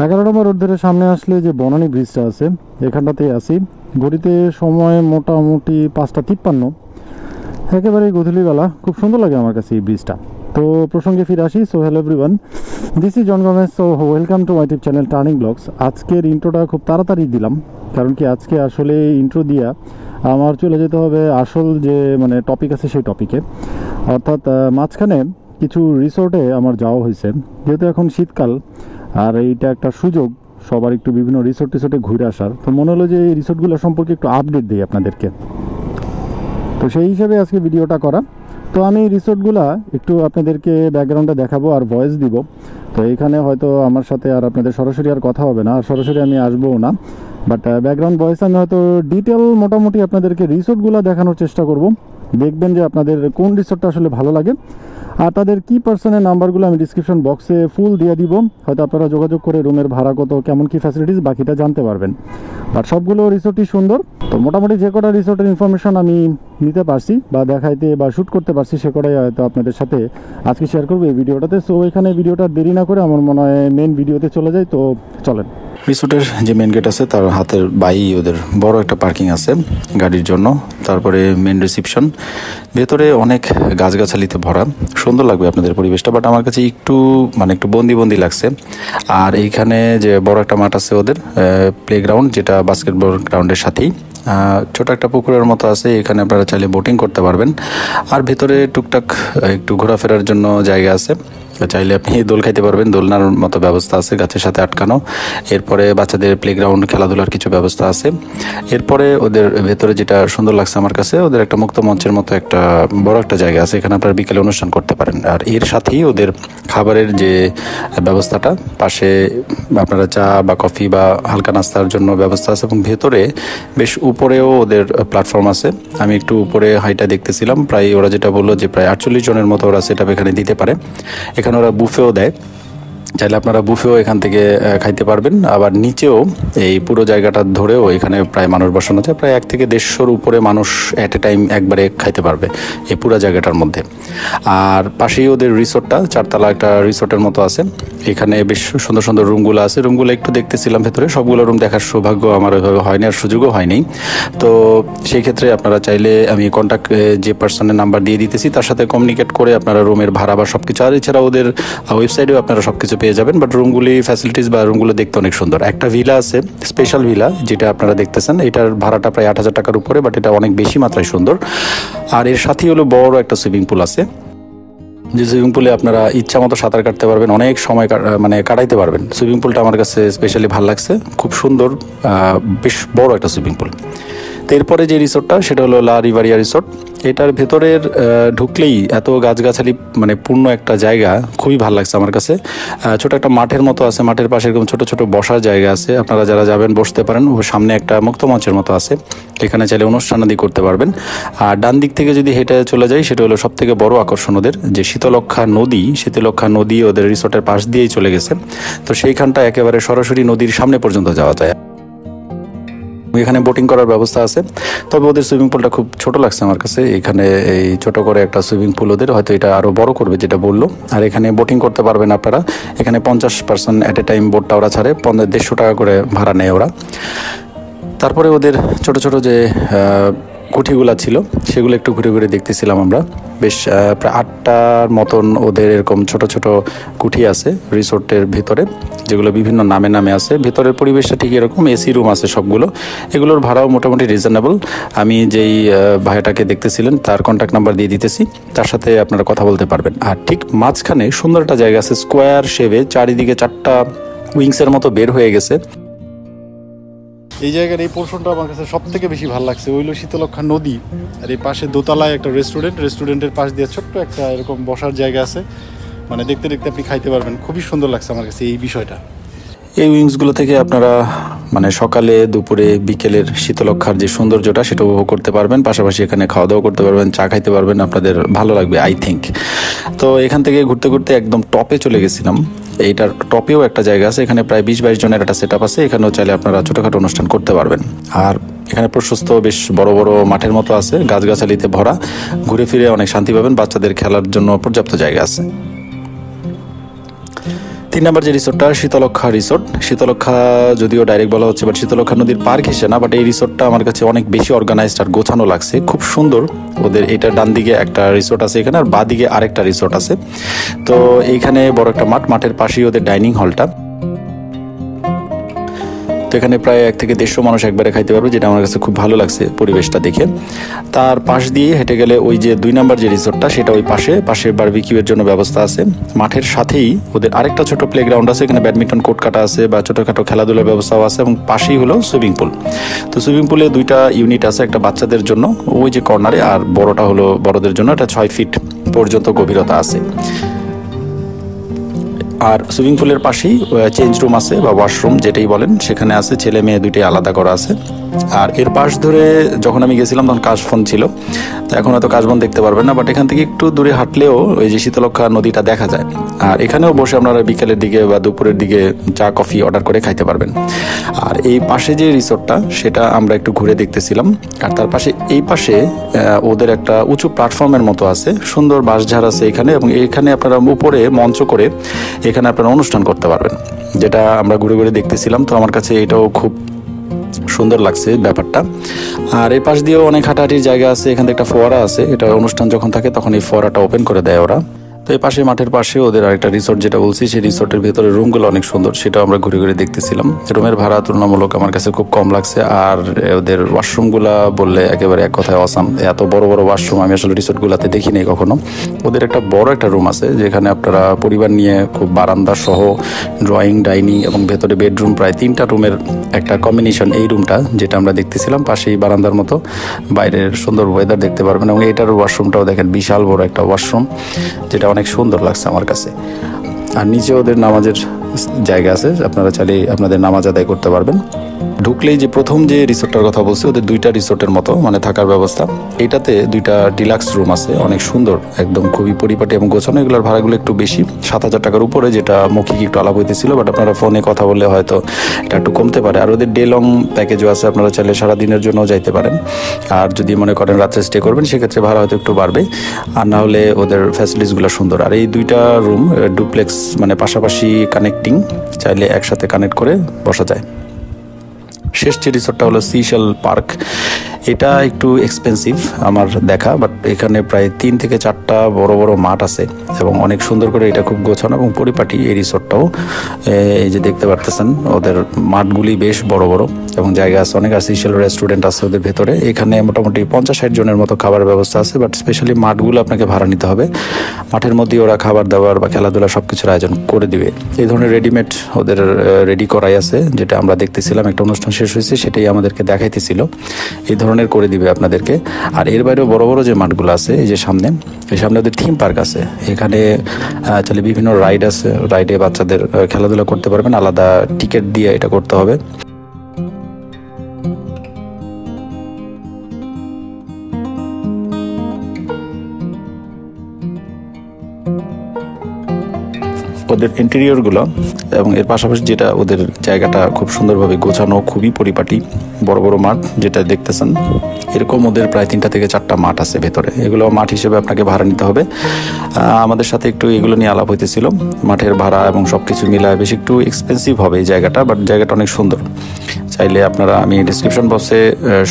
এগারো নম্বর রোড ধরে সামনে আসলে যে বনানী ব্রিজটা আছে এখানটাতেই আসি। ঘড়িতে সময় মোটামুটি 5:53, একেবারেই গধূলিবেলা। খুব সুন্দর লাগে আমার কাছে এই ব্রিজটা। তো প্রসঙ্গে ফিরে আসি। So hello everyone, this is John Gomes. So welcome to my YouTube channel turning blogs. আজকের ইন্ট্রোটা খুব তাড়াতাড়ি দিলাম, কারণ কি আজকে আসলে ইন্ট্রো দিয়া আমার চলে যেতে হবে আসল যে টপিক আছে সেই টপিকে। অর্থাৎ মাঝখানে কিছু রিসোর্টে আমার যাওয়া হয়েছে, যেহেতু এখন শীতকাল আর এইটা একটা সুযোগ সবার একটু বিভিন্ন রিসোর্টে ঘুরে আসার। তো মনে হলো যে এই রিসোর্টগুলো সম্পর্কে একটু আপডেট দিই আপনাদেরকে, তো সেই হিসাবে আজকে ভিডিওটা করা। তো আমি রিসোর্টগুলো একটু আপনাদেরকে ব্যাকগ্রাউন্ডে দেখাবো আর ভয়েস দিব। তো এইখানে হয়তো আমার সাথে আর আপনাদের সরাসরি আর কথা হবে না, আর সরাসরি আমি আসবো না, বাট ব্যাকগ্রাউন্ড ভয়েস আমি হয়তো ডিটেল মোটামুটি আপনাদেরকে রিসোর্টগুলো দেখানোর চেষ্টা করব। দেখবেন যে আপনাদের কোন রিসোর্টটা আসলে ভালো লাগে, আর তাদের কি পার্সনের নাম্বারগুলো আমি ডিসক্রিপশন বক্সে ফুল দিয়ে দিব। হয়তো আপনারা যোগাযোগ করে রুমের ভাড়া কত, কেমন কি ফ্যাসিলিটিস বাকিটা জানতে পারবেন। বাট সবগুলো রিসোর্টই সুন্দর। তো মোটামুটি যে কটা রিসোর্টের ইনফরমেশন আমি নিতে পারছি বা দেখাইতে বা শ্যুট করতে পারছি সে কটাই হয়তো আপনাদের সাথে আজকে শেয়ার করবো এই ভিডিওটাতে। সো এখানে ভিডিওটা দেরি না করে আমার মনে হয় মেন ভিডিওতে চলে যায়। তো চলেন। রিসোর্টের যে মেন গেট আছে তার হাতের বাই ওদের বড় একটা পার্কিং আছে গাড়ির জন্য। তারপরে মেন রিসিপশন, ভেতরে অনেক গাছগাছালিতে ভরা, সুন্দর লাগবে আপনাদের পরিবেশটা। বাট আমার কাছে একটু একটু বন্দি লাগছে। আর এইখানে যে বড় একটা মাঠ আছে ওদের প্লেগ্রাউন্ড, যেটা বাস্কেটবল গ্রাউন্ডের সাথেই ছোট একটা পুকুরের মতো আছে। এখানে আপনারা চাইলে বোটিং করতে পারবেন। আর ভেতরে টুকটাক একটু ঘোরাফেরার জন্য জায়গা আছে, চাইলে আপনি দোল খাইতে পারবেন, দোলনার মতো ব্যবস্থা আছে গাছের সাথে আটকানো। এরপরে বাচ্চাদের প্লেগ্রাউন্ড, খেলাধুলার কিছু ব্যবস্থা আছে। এরপরে ওদের ভেতরে যেটা সুন্দর লাগছে আমার কাছে, ওদের একটা মুক্ত মঞ্চের মতো একটা বড় একটা জায়গা আছে, এখানে আপনারা বিকেলে অনুষ্ঠান করতে পারেন। আর এর সাথেই ওদের খাবারের যে ব্যবস্থাটা, পাশে আপনারা চা বা কফি বা হালকা নাস্তার জন্য ব্যবস্থা আছে। এবং ভেতরে বেশ উপরেও ওদের প্ল্যাটফর্ম আছে। আমি একটু উপরে হাইটা দেখতেছিলাম, প্রায় ওরা যেটা বললো যে প্রায় 48 জনের মতো ওরা সেট আপ এখানে দিতে পারে। এখানে ওরা বুফেও দেয়, চাইলে আপনারা বুফেও এখান থেকে খাইতে পারবেন। আবার নিচেও এই পুরো জায়গাটা ধরেও এখানে প্রায় মানুষ বসানো যায়, প্রায় 1 থেকে 150 উপরে মানুষ অ্যাট এ টাইম একবারে খাইতে পারবে এই পুরো জায়গাটার মধ্যে। আর পাশেই ওদের রিসোর্টটা 4তলা একটা রিসোর্টের মতো আছে। এখানে বেশ সুন্দর সুন্দর রুমগুলো আছে। রুমগুলো একটু দেখতেছিলাম ভেতরে, সবগুলো রুম দেখার সৌভাগ্য আমার ওইভাবে হয়নি আর সুযোগও হয়নি। তো সেই ক্ষেত্রে আপনারা চাইলে আমি কন্ট্যাক্ট যে পার্সনের নাম্বার দিয়ে দিতেছি তার সাথে কমিউনিকেট করে আপনারা রুমের ভাড়া বা সব কিছু, আর এছাড়া ওদের ওয়েবসাইটেও আপনারা সব কিছু পেয়ে যাবেন। বাট রুমগুলি ফ্যাসিলিটিস বা রুমগুলো দেখতে অনেক সুন্দর। একটা ভিলা আছে, স্পেশাল ভিলা, যেটা আপনারা দেখতেছেন, এটার ভাড়াটা প্রায় 8,000 টাকার উপরে, বাট এটা অনেক বেশি মাত্রায় সুন্দর। আর এর সাথেই হলো বড় একটা সুইমিং পুল আছে, যে সুইমিং পুলে আপনারা ইচ্ছা মতো সাঁতার কাটতে পারবেন, অনেক সময় কাটাইতে পারবেন। সুইমিং পুলটা আমার কাছে স্পেশালি ভালো লাগছে, খুব সুন্দর, বেশ বড় একটা সুইমিং পুল। তো এরপরে যে রিসোর্টটা সেটা হলো লা রিভারিয়া রিসোর্ট। এটার ভেতরের ঢুকলেই এত গাছগাছালি পূর্ণ একটা জায়গা, খুবই ভালো লাগছে আমার কাছে। ছোট একটা মাঠের মতো আছে, মাঠের পাশে এরকম ছোট ছোট বসার জায়গা আছে, আপনারা যারা যাবেন বসতে পারেন। ও সামনে একটা মুক্ত মঞ্চের মতো আছে, এখানে চাইলে অনুষ্ঠান আদি করতে পারবেন। আর ডান দিক থেকে যদি হেঁটে চলে যাই, সেটা হলো সব থেকে বড় আকর্ষণ ওদের যে শীতলক্ষা নদী ওদের রিসোর্টের পাশ দিয়েই চলে গেছে। তো সেইখানটা একেবারে সরাসরি নদীর সামনে পর্যন্ত যাওয়া যায়। এখানে বোটিং করার ব্যবস্থা আছে, তবে ওদের সুইমিং পুলটা খুব ছোট লাগছে আমার কাছে। এখানে এই ছোট করে একটা সুইমিং পুল ওদের, হয়তো এটা আরও বড় করবে যেটা বললো। আর এখানে বোটিং করতে পারবেন আপনারা। এখানে 50 পার্সন অ্যাট এ টাইম বোটটা ওরা ছাড়ে, 150 টাকা করে ভাড়া নেয় ওরা। তারপরে ওদের ছোট ছোট যে কুঠিগুলা ছিল সেগুলো একটু ঘুরে ঘুরে দেখতেছিলাম আমরা। বেশ প্রায় 8টার মতন ওদের এরকম ছোট ছোট কুঠি আছে রিসোর্টের ভিতরে, যেগুলো বিভিন্ন নামে আছে। ভেতরের পরিবেশটা ঠিক এরকম, এসি রুম আছে সবগুলো। এগুলোর ভাড়াও মোটামুটি রিজনেবল। আমি যেই ভাইটাকে দেখতেছিলেন তার কন্ট্যাক্ট নাম্বার দিয়ে দিতেছি, তার সাথে আপনারা কথা বলতে পারবেন। আর ঠিক মাঝখানে সুন্দর একটা জায়গা আছে, স্কোয়ার শেপে, চারিদিকে 4টা উইংসের মতো বের হয়ে গেছে। এই জায়গার এই পোর্শনটা আমার কাছে সব থেকে বেশি ভালো লাগছে। ওইলো শীতলক্ষা নদী, আর এই পাশে দোতলায় একটা রেস্টুরেন্টের পাশ দিয়ে ছোট্ট একটা এরকম বসার জায়গা আছে, দেখতে দেখতে আপনি খাইতে পারবেন। খুবই সুন্দর লাগছে আমার কাছে এই বিষয়টা। এই উইংসগুলো থেকে আপনারা মানে সকালে দুপুরে বিকেলের শীতলক্ষার যে সৌন্দর্যটা সেটা উপভোগ করতে পারবেন, পাশাপাশি এখানে খাওয়া দাওয়া করতে পারবেন, চা খাইতে পারবেন, আপনাদের ভালো লাগবে আই থিঙ্ক। তো এখান থেকে ঘুরতে ঘুরতে একদম টপে চলে গেছিলাম। এইটার টপেও একটা জায়গা আছে, এখানে প্রায় 20-22 জনের একটা সেট আপ আছে, এখানেও চাইলে আপনারা ছোটোখাটো অনুষ্ঠান করতে পারবেন। আর এখানে প্রশস্ত বেশ বড় বড় মাঠের মতো আছে, গাছগাছালিতে ভরা, ঘুরে ফিরে অনেক শান্তি পাবেন, বাচ্চাদের খেলার জন্য পর্যাপ্ত জায়গা আছে। 3 নম্বর যে রিসোর্টটা শীতলক্ষা রিসোর্ট, শীতলক্ষা যদিও ডাইরেক্ট বলা হচ্ছে বাট শীতলক্ষা নদীর পার্ক হিসেবে না, বাট এই রিসোর্টটা আমার কাছে অনেক বেশি অর্গানাইজড আর গোছানো লাগছে, খুব সুন্দর। ওদের এটা ডান দিকে একটা রিসোর্ট আছে এখানে, আর বাঁ দিকে আরেকটা রিসোর্ট আছে। তো এইখানে বড় একটা মাঠের পাশেই ওদের ডাইনিং হলটা। তো এখানে প্রায় 1 থেকে 150 মানুষ একবারে খাইতে পারবে, যেটা আমার কাছে খুব ভালো লাগছে পরিবেশটা দেখে। তার পাশ দিয়ে হেঁটে গেলে ওই যে 2 নম্বর যে রিসোর্টটা, সেটা ওই পাশে বারবিকিউয়ের জন্য ব্যবস্থা আছে। মাঠের সাথেই ওদের আরেকটা ছোট প্লেগ্রাউন্ড আছে, এখানে ব্যাডমিন্টন কোর্ট কাটা আছে বা ছোটোখাটো খেলাধুলার ব্যবস্থাও আছে, এবং পাশেই হলো সুইমিং পুল। তো সুইমিং পুলে 2টা ইউনিট আছে, একটা বাচ্চাদের জন্য ওই যে কর্নারে, আর বড়টা হলো বড়দের জন্য, এটা 6 ফিট পর্যন্ত গভীরতা আছে। আর সুইমিং পুলের পাশেই চেঞ্জ রুম আছে বা ওয়াশরুম যেটাই বলেন, সেখানে আছে, ছেলে মেয়ে দুটোই আলাদা করা আছে। আর এর পাশ ধরে যখন আমি গেছিলাম তখন কাশবন ছিল, তো এখন হয়তো কাশবন দেখতে পারবেন না, বাট এখান থেকে একটু দূরে হাঁটলেও ওই যে শীতলক্ষা নদীটা দেখা যায়। আর এখানেও বসে আপনারা বিকেলের দিকে বা দুপুরের দিকে চা কফি অর্ডার করে খাইতে পারবেন। আর এই পাশে যে রিসোর্টটা সেটা আমরা একটু ঘুরে দেখতেছিলাম, আর তার পাশে এই পাশে ওদের একটা উঁচু প্ল্যাটফর্মের মতো আছে, সুন্দর বাঁশঝাড় আছে এখানে, এবং এখানে আপনারা উপরে মঞ্চ করে এখানে আপনারা অনুষ্ঠান করতে পারবেন, যেটা আমরা ঘুরে ঘুরে দেখতেছিলাম। তো আমার কাছে এটাও খুব সুন্দর লাগছে ব্যাপারটা। আর এই পাশ দিয়েও অনেক হাঁটাহাঁটির জায়গা আছে, এখানে একটা ফোয়ারা আছে, এটা অনুষ্ঠান যখন থাকে তখন এই ফোয়ারাটা ওপেন করে দেয় ওরা। তো এই পাশে মাঠের পাশে ওদের আরেকটা রিসোর্ট যেটা বলছি, সেই রিসোর্টের ভিতরে রুমগুলো অনেক সুন্দর, সেটাও আমরা ঘুরে ঘুরে দেখতেছিলাম। রুমের ভাড়া তুলনামূলক আমার কাছে খুব কম লাগছে, আর ওদের ওয়াশরুমগুলা বললে একেবারে এক কথায় অসাম। এত বড় বড় ওয়াশরুম আমি আসলে রিসোর্টগুলোতে দেখি নাই কখনো। ওদের একটা বড় একটা রুম আছে, যেখানে আপনারা পরিবার নিয়ে খুব বারান্দা সহ ড্রয়িং, ডাইনিং এবং ভেতরে বেডরুম, প্রায় 3টা রুমের একটা কম্বিনেশন এই রুমটা, যেটা আমরা দেখতেছিলাম। পাশেই বারান্দার মতো বাইরের সুন্দর ওয়েদার দেখতে পারবেন, এবং এটার ওয়াশরুমটাও দেখেন বিশাল বড় একটা ওয়াশরুম, যেটা অনেক সুন্দর লাগছে আমার কাছে। আর নিচে ওদের নামাজের জায়গা আছে, আপনারা চাইলে আপনাদের নামাজ আদায় করতে পারবেন। ঢুকলেই যে প্রথম যে রিসোর্টটার কথা বলছি, ওদের 2টা রিসোর্টের মতো মানে থাকার ব্যবস্থা। এটাতে 2টা ডিলাক্স রুম আছে, অনেক সুন্দর, একদম খুবই পরিপাটি এবং গোছানো। এগুলোর ভাড়াগুলো একটু বেশি, 7,000 টাকার উপরে, যেটা মৌখিক একটু আলাপ হইতেছিল, বাট আপনারা ফোনে কথা বললে হয়তো এটা একটু কমতে পারে। আর ওদের ডে লং প্যাকেজও আছে, আপনারা চাইলে সারাদিনের জন্য যাইতে পারেন। আর যদি মনে করেন রাত্রে স্টে করবেন, সেক্ষেত্রে ভাড়া হয়তো একটু বাড়বে, আর না হলে ওদের ফ্যাসিলিটিসগুলো সুন্দর। আর এই 2টা রুম ডুপ্লেক্স, মানে পাশাপাশি কানেক্টিং, চাইলে একসাথে কানেক্ট করে বসা যায়। শেষ যে রিসোর্টটা হলো সিশেল পার্ক, এটা একটু এক্সপেন্সিভ আমার দেখা, বাট এখানে প্রায় 3 থেকে 4টা বড় বড় মাঠ আছে, এবং অনেক সুন্দর করে এটা খুব গোছানো এবং পরিপাটি এই রিসোর্টটাও। এই যে দেখতে পারতেছেন ওদের মাঠগুলি বেশ বড় বড়, এবং জায়গা আছে অনেক। আর সিশেল রেস্টুরেন্ট আছে ওদের ভেতরে, এখানে মোটামুটি 50-60 জনের মতো খাবার ব্যবস্থা আছে, বাট স্পেশালি মাঠগুলো আপনাকে ভাড়া নিতে হবে। মাঠের মধ্যে ওরা খাবার দাবার বা খেলাধুলা সব কিছুর আয়োজন করে দিবে। এই ধরনের রেডিমেড ওদের রেডি করাই আছে, যেটা আমরা দেখতেছিলাম, একটা অনুষ্ঠান শেষ হয়েছে সেটাই আমাদেরকে দেখাইতেছিল, এই ধরনের করে দিবে আপনাদেরকে। আর এর বাইরেও বড় বড় যে মাঠগুলো আছে, এই যে সামনে ওদের থিম পার্ক আছে, এখানে চলে বিভিন্ন রাইড আছে, রাইডে বাচ্চাদের খেলাধুলা করতে পারবেন, আলাদা টিকিট দিয়ে এটা করতে হবে। ওদের ইন্টেরিয়রগুলো এবং এর পাশাপাশি যেটা ওদের জায়গাটা খুব সুন্দরভাবে গোছানো, খুবই পরিপাটি, বড় বড় মাঠ যেটা দেখতেছেন, এরকম ওদের প্রায় 3টা থেকে 4টা মাঠ আছে ভেতরে। এগুলো মাঠ হিসেবে আপনাকে ভাড়া নিতে হবে। আমাদের সাথে একটু এগুলো নিয়ে আলাপ হইতেছিল, মাঠের ভাড়া এবং সব কিছু মিলায় বেশ একটু এক্সপেন্সিভ হবে এই জায়গাটা, বাট জায়গাটা অনেক সুন্দর। চাইলে আপনারা, আমি ডিসক্রিপশন বক্সে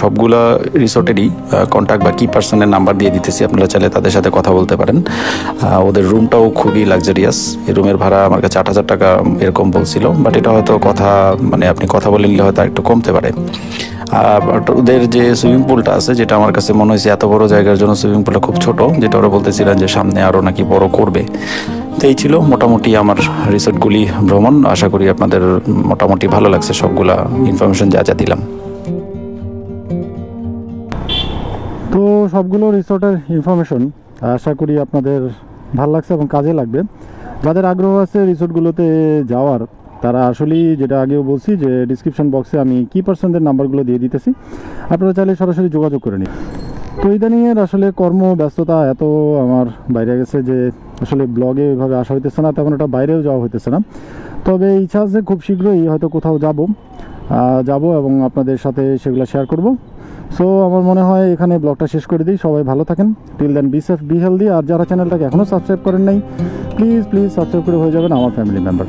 সবগুলো রিসোর্টেরই কন্ট্যাক্ট বা কি পার্সনের নাম্বার দিয়ে দিতেছি, আপনারা চাইলে তাদের সাথে কথা বলতে পারেন। ওদের রুমটাও খুবই লাক্সারিয়াস, এই রুমের ভাড়া আমার কাছে 8,000 টাকা এরকম বলছিল, বাট এটা হয়তো আপনি কথা বলে নিলে হয়তো একটু কমতে পারে। ওদের যে সুইমিং পুলটা আছে, যেটা আমার কাছে মনে হয়েছে এত বড় জায়গার জন্য সুইমিং পুলটা খুব ছোট, যেটা ওরা বলতেছিলেন যে সামনে আরও নাকি বড় করবে। তো এই ছিল মোটামুটি আমার রিসোর্টগুলি ভ্রমণ। আশা করি আপনাদের মোটামুটি ভালো লাগছে সবগুলা ইনফরমেশন যা দিলাম। তো সবগুলো রিসোর্টের ইনফরমেশন আশা করি আপনাদের ভালো লাগছে এবং কাজে লাগবে। যাদের আগ্রহ আছে রিসোর্টগুলোতে যাওয়ার, তারা আসলেই, যেটা আগেও বলছি, যে ডিসক্রিপশন বক্সে আমি কি পার্সনদের নাম্বারগুলো দিয়ে দিতেছি, আপনারা চাইলে সরাসরি যোগাযোগ করে নিন। তো ইদানিংয়ের আসলে কর্মব্যস্ততা এত আমার বাইরে গেছে যে আসলে ব্লগে ওইভাবে আসা হইতেছে না, তেমন একটা বাইরেও যাওয়া হইতেছে না। তবে ইচ্ছা আছে খুব শীঘ্রই হয়তো কোথাও যাব এবং আপনাদের সাথে সেগুলো শেয়ার করব। সো আমার মনে হয় এখানে ব্লগটা শেষ করে দিই। সবাই ভালো থাকেন, till then be safe, be healthy. আর যারা চ্যানেলটাকে এখনও সাবস্ক্রাইব করেন নাই, প্লিজ সাবস্ক্রাইব করে হয়ে যাবেন আমার ফ্যামিলি মেম্বার।